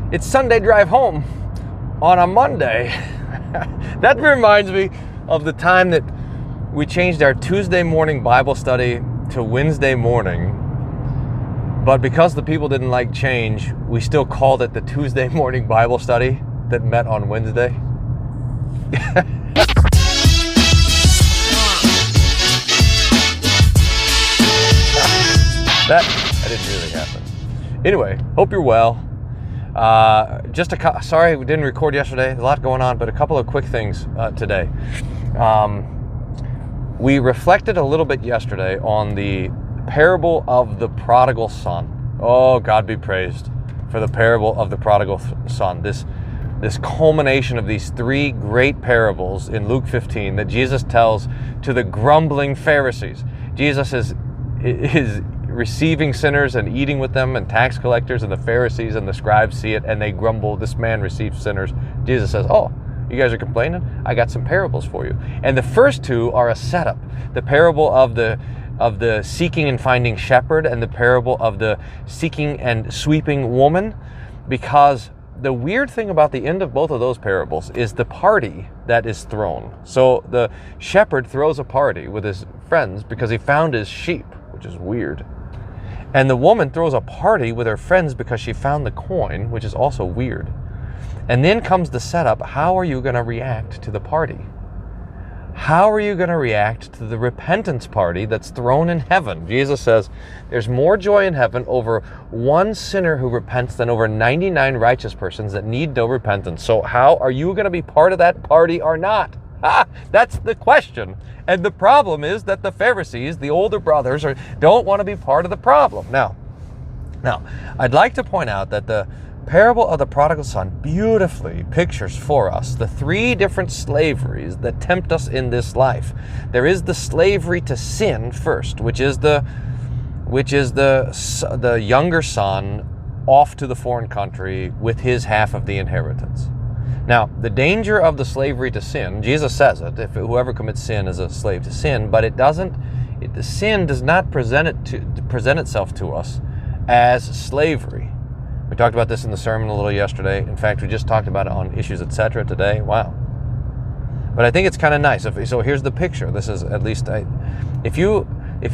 It's Sunday drive home on a Monday. That reminds me of the time that we changed our Tuesday morning Bible study to Wednesday morning. But because the people didn't like change, we still called it the Tuesday morning Bible study that met on Wednesday. That didn't really happen. Anyway, hope you're well. Sorry we didn't record yesterday. A lot going on, but a couple of quick things today. We reflected a little bit yesterday on the parable of the Prodigal Son. Oh, God be praised for the parable of the Prodigal Son. This culmination of these three great parables in Luke 15 that Jesus tells to the grumbling Pharisees. Jesus is receiving sinners and eating with them, and tax collectors and the Pharisees and the scribes see it and they grumble, this man receives sinners. Jesus says, oh, you guys are complaining? I got some parables for you. And the first two are a setup. The parable of the seeking and finding shepherd, and the parable of the seeking and sweeping woman, because the weird thing about the end of both of those parables is the party that is thrown. So the shepherd throws a party with his friends because he found his sheep, which is weird. And the woman throws a party with her friends because she found the coin, which is also weird. And then comes the setup. How are you going to react to the party? How are you going to react to the repentance party that's thrown in heaven? Jesus says there's more joy in heaven over one sinner who repents than over 99 righteous persons that need no repentance. So how are you going to be part of that party or not? That's the question. And the problem is that the Pharisees, the older brothers, don't want to be part of the problem. Now, I'd like to point out that the parable of the prodigal son beautifully pictures for us the three different slaveries that tempt us in this life. There is the slavery to sin first, which is the younger son off to the foreign country with his half of the inheritance. Now, the danger of the slavery to sin, Jesus says it, if whoever commits sin is a slave to sin, but the sin does not present itself to us as slavery. We talked about this in the sermon a little yesterday. In fact, we just talked about it on Issues, Etc. today. Wow. But I think it's kind of nice. So here's the picture. This is at least, if you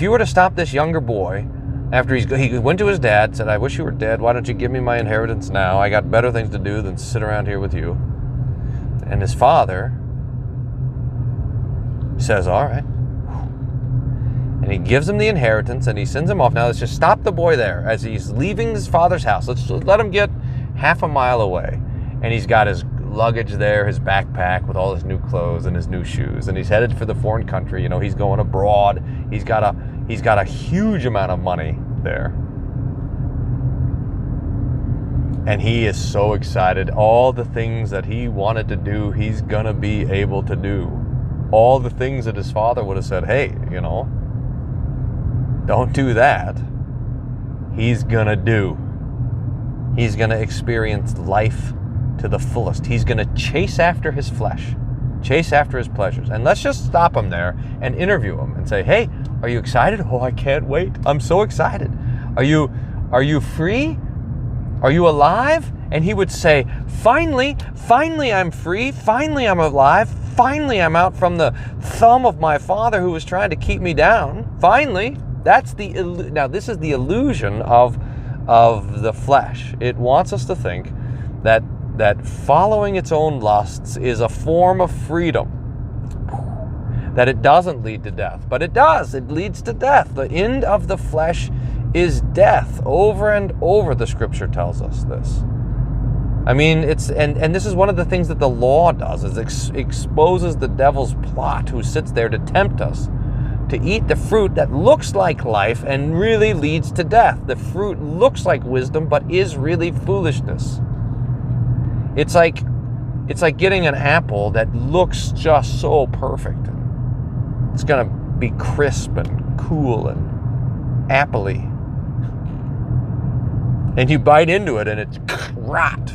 were to stop this younger boy after he went to his dad, said, I wish you were dead. Why don't you give me my inheritance now? I got better things to do than sit around here with you. And his father says, all right. And he gives him the inheritance and he sends him off. Now let's just stop the boy there as he's leaving his father's house. Let's just let him get half a mile away. And he's got his luggage there, his backpack with all his new clothes and his new shoes. And he's headed for the foreign country. You know, he's going abroad. He's got a huge amount of money there. And he is so excited. All the things that he wanted to do, he's going to be able to do. All the things that his father would have said, hey, don't do that. He's going to do. He's going to experience life to the fullest. He's going to chase after his flesh, chase after his pleasures. And let's just stop him there and interview him and say, hey, are you excited? Oh, I can't wait. I'm so excited. Are you free? Are you alive? And he would say, finally I'm free. Finally I'm alive. Finally I'm out from the thumb of my father who was trying to keep me down. Finally. Now this is the illusion of the flesh. It wants us to think that following its own lusts is a form of freedom. That it doesn't lead to death. But it does. It leads to death. The end of the flesh is death. Over and over the scripture tells us this. I mean, and this is one of the things that the law does, is exposes the devil's plot, who sits there to tempt us to eat the fruit that looks like life and really leads to death. The fruit looks like wisdom but is really foolishness. It's like getting an apple that looks just so perfect. It's going to be crisp and cool and appley. And you bite into it and it's rot.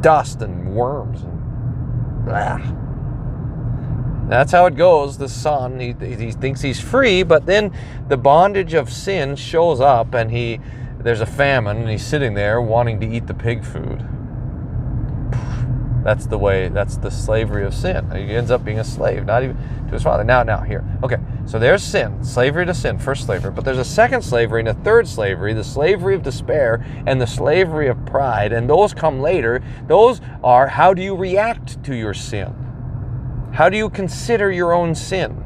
Dust and worms. And blah. That's how it goes. The son, he thinks he's free, but then the bondage of sin shows up and he there's a famine and he's sitting there wanting to eat the pig food. That's the slavery of sin. He ends up being a slave, not even to his father. Now, here. Okay, so there's sin, slavery to sin, first slavery. But there's a second slavery and a third slavery, the slavery of despair and the slavery of pride. And those come later. Those are, how do you react to your sin? How do you consider your own sin?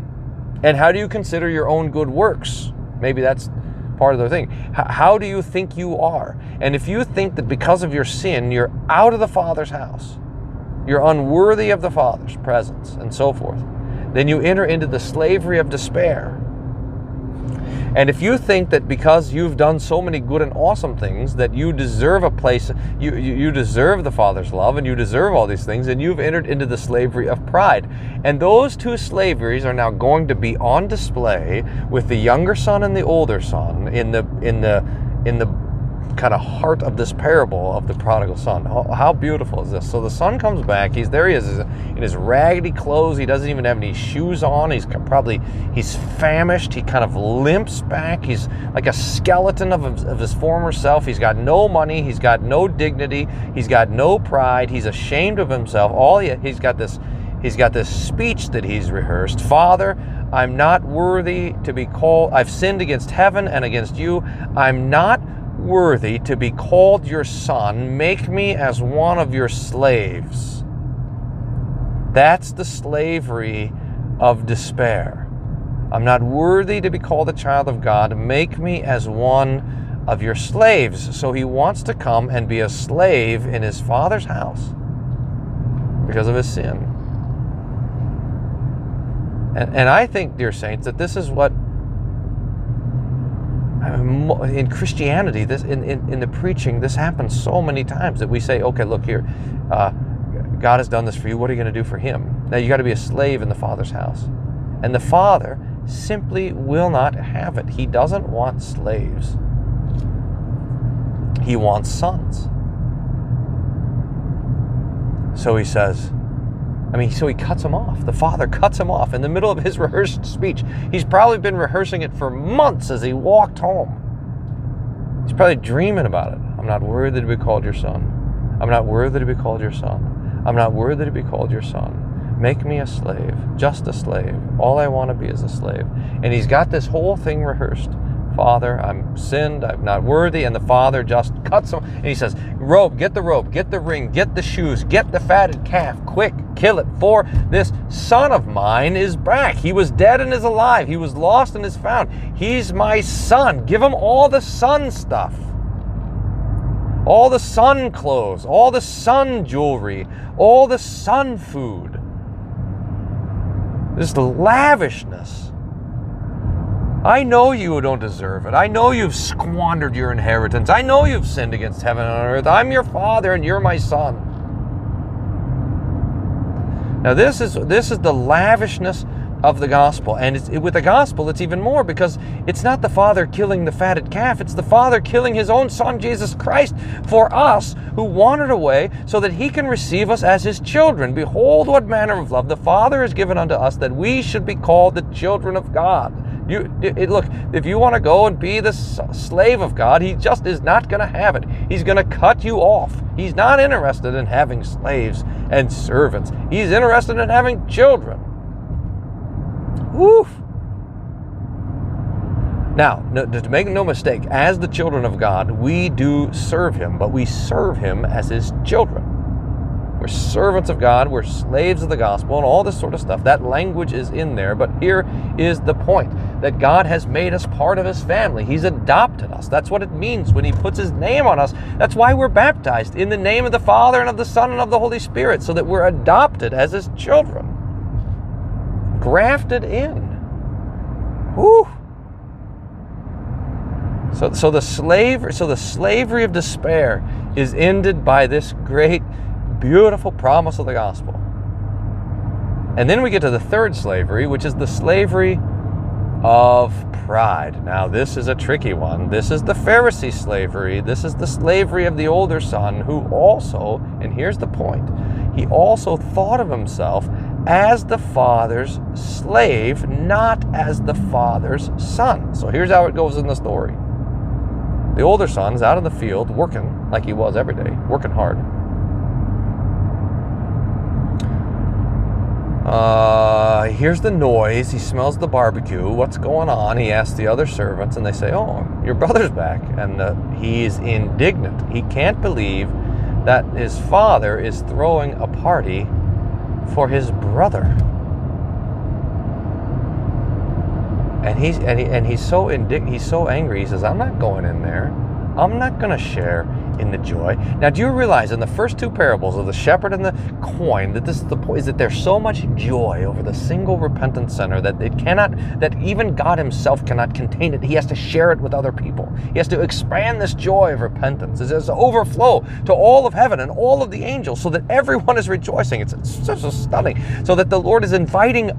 And how do you consider your own good works? Maybe that's part of the thing. How do you think you are? And if you think that because of your sin, you're out of the Father's house, you're unworthy of the Father's presence, and so forth, then you enter into the slavery of despair. And if you think that because you've done so many good and awesome things that you deserve a place, you deserve the Father's love and you deserve all these things, then you've entered into the slavery of pride. And those two slaveries are now going to be on display with the younger son and the older son in the kind of heart of this parable of the prodigal son. How beautiful is this? So the son comes back. He is in his raggedy clothes. He doesn't even have any shoes on. He's famished. He kind of limps back. He's like a skeleton of his former self. He's got no money. He's got no dignity. He's got no pride. He's ashamed of himself. He's got this speech that he's rehearsed. Father, I'm not worthy to be called. I've sinned against heaven and against you. I'm not worthy to be called your son. Make me as one of your slaves. That's the slavery of despair. I'm not worthy to be called a child of God. Make me as one of your slaves. So he wants to come and be a slave in his father's house because of his sin. And I think, dear saints, that this is what in Christianity, this in the preaching, this happens so many times that we say, okay, look here, God has done this for you. What are you going to do for him? Now you got to be a slave in the Father's house. And the Father simply will not have it. He doesn't want slaves. He wants sons. So he says, so he cuts him off. The Father cuts him off in the middle of his rehearsed speech. He's probably been rehearsing it for months as he walked home. He's probably dreaming about it. I'm not worthy to be called your son. I'm not worthy to be called your son. I'm not worthy to be called your son. Make me a slave, just a slave. All I want to be is a slave. And he's got this whole thing rehearsed. Father, I'm sinned, I'm not worthy, and the Father just cuts him, and he says, get the robe, get the ring, get the shoes, get the fatted calf, quick, kill it, for this son of mine is back. He was dead and is alive. He was lost and is found. He's my son. Give him all the son stuff. All the son clothes, all the son jewelry, all the son food. This lavishness. I know you don't deserve it. I know you've squandered your inheritance. I know you've sinned against heaven and earth. I'm your father and you're my son. Now this is the lavishness of the gospel. And with the gospel, it's even more, because it's not the Father killing the fatted calf. It's the Father killing his own Son, Jesus Christ, for us who wandered away so that he can receive us as his children. Behold, what manner of love the Father has given unto us, that we should be called the children of God. Look, if you want to go and be the slave of God, he just is not going to have it. He's going to cut you off. He's not interested in having slaves and servants. He's interested in having children. Woof. Now, to make no mistake, as the children of God, we do serve him, but we serve him as his children. We're servants of God, we're slaves of the gospel, and all this sort of stuff. That language is in there, but here is the point, that God has made us part of his family. He's adopted us. That's what it means when he puts his name on us. That's why we're baptized in the name of the Father and of the Son and of the Holy Spirit, so that we're adopted as his children. Grafted in. Whew. So the slavery of despair is ended by this great, beautiful promise of the gospel. And then we get to the third slavery, which is the slavery of pride. Now, this is a tricky one. This is the Pharisee slavery. This is the slavery of the older son, who also, and here's the point, he also thought of himself as the Father's slave, not as the Father's son. So here's how it goes in the story. The older son's out in the field working like he was every day, working hard. He hears the noise. He smells the barbecue. What's going on? He asks the other servants, and they say, "Oh, your brother's back." And he's indignant. He can't believe that his father is throwing a party for his brother. And he's so indignant. He's so angry. He says, "I'm not going in there. I'm not going to share in the joy." Now, do you realize in the first two parables of the shepherd and the coin that this is the point, is that there's so much joy over the single repentant sinner that it cannot, that even God himself cannot contain it. He has to share it with other people. He has to expand this joy of repentance. It has to overflow to all of heaven and all of the angels so that everyone is rejoicing. It's so stunning. So that the Lord is inviting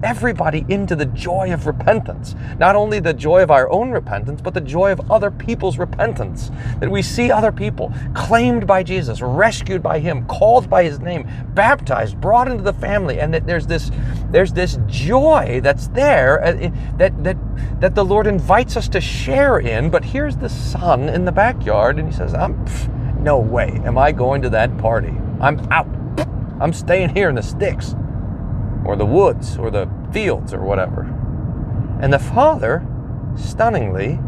everybody into the joy of repentance. Not only the joy of our own repentance, but the joy of other people's repentance. That we see other people claimed by Jesus, rescued by him, called by his name, baptized, brought into the family, and that there's this joy that's there that the Lord invites us to share in. But here's the son in the backyard, and he says, "No way am I going to that party. I'm out. I'm staying here in the sticks, or the woods, or the fields, or whatever." And the father, stunningly,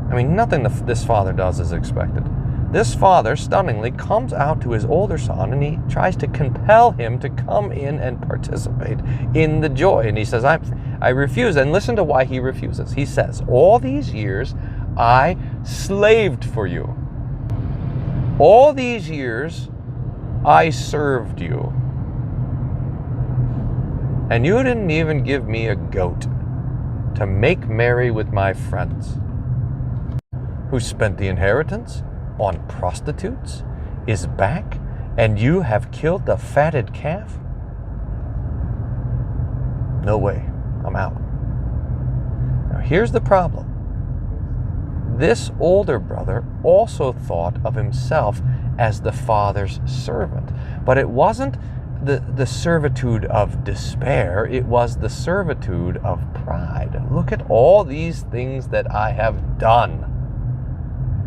nothing this father does is expected. This father, stunningly, comes out to his older son, and he tries to compel him to come in and participate in the joy. And he says, I refuse. And listen to why he refuses. He says, "All these years I slaved for you. All these years I served you. And you didn't even give me a goat to make merry with my friends. Who spent the inheritance on prostitutes is back, and you have killed the fatted calf? No way, I'm out." Now here's the problem. This older brother also thought of himself as the father's servant, but it wasn't the servitude of despair, it was the servitude of pride. Look at all these things that I have done.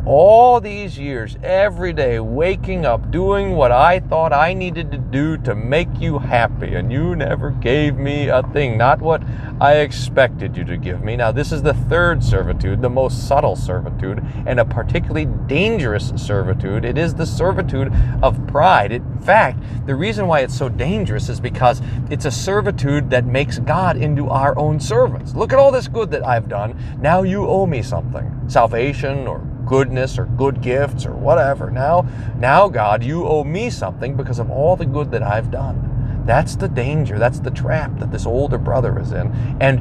All these years, every day, waking up, doing what I thought I needed to do to make you happy, and you never gave me a thing, not what I expected you to give me. Now, this is the third servitude, the most subtle servitude, and a particularly dangerous servitude. It is the servitude of pride. In fact, the reason why it's so dangerous is because it's a servitude that makes God into our own servants. Look at all this good that I've done. Now you owe me something. Salvation, or goodness, or good gifts, or whatever. Now God, you owe me something because of all the good that I've done. That's the danger. That's the trap that this older brother is in. And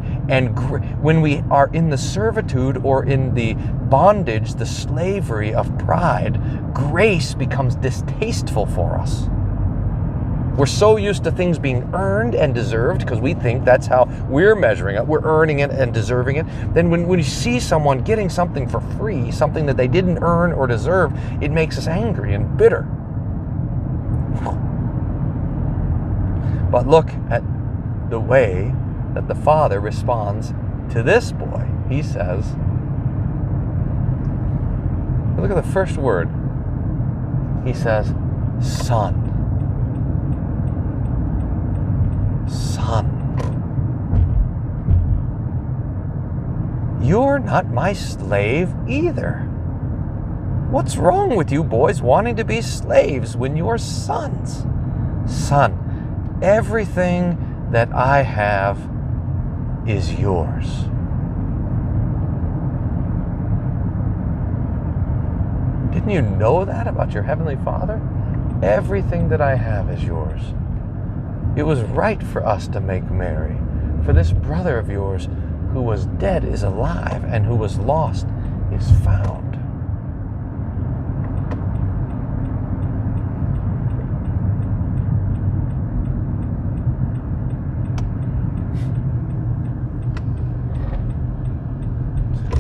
when we are in the servitude or in the bondage, the slavery of pride, grace becomes distasteful for us. We're so used to things being earned and deserved because we think that's how we're measuring it. We're earning it and deserving it. Then when you see someone getting something for free, something that they didn't earn or deserve, it makes us angry and bitter. But look at the way that the father responds to this boy. He says, look at the first word. He says, "Son." Son. You're not my slave either. What's wrong with you boys wanting to be slaves when you're sons? Son, everything that I have is yours. Didn't you know that about your Heavenly Father? Everything that I have is yours. It was right for us to make merry, for this brother of yours who was dead is alive, and who was lost is found.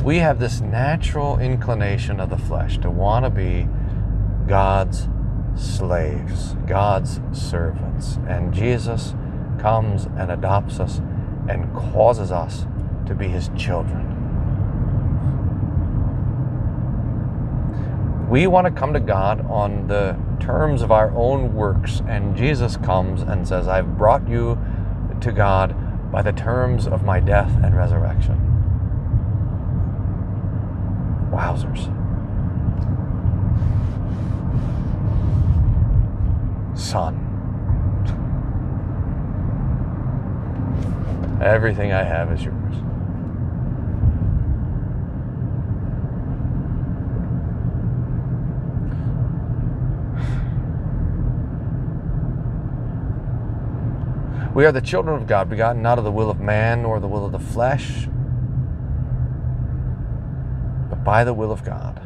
We have this natural inclination of the flesh to want to be God's slaves, God's servants. And Jesus comes and adopts us and causes us to be his children. We want to come to God on the terms of our own works, and Jesus comes and says, I've brought you to God by the terms of my death and resurrection. Wowzers. Son. Everything I have is yours. We are the children of God, begotten not of the will of man nor the will of the flesh, but by the will of God.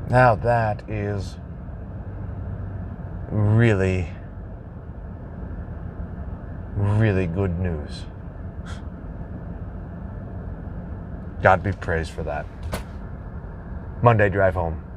Now that is really, really good news. God be praised for that. Monday drive home.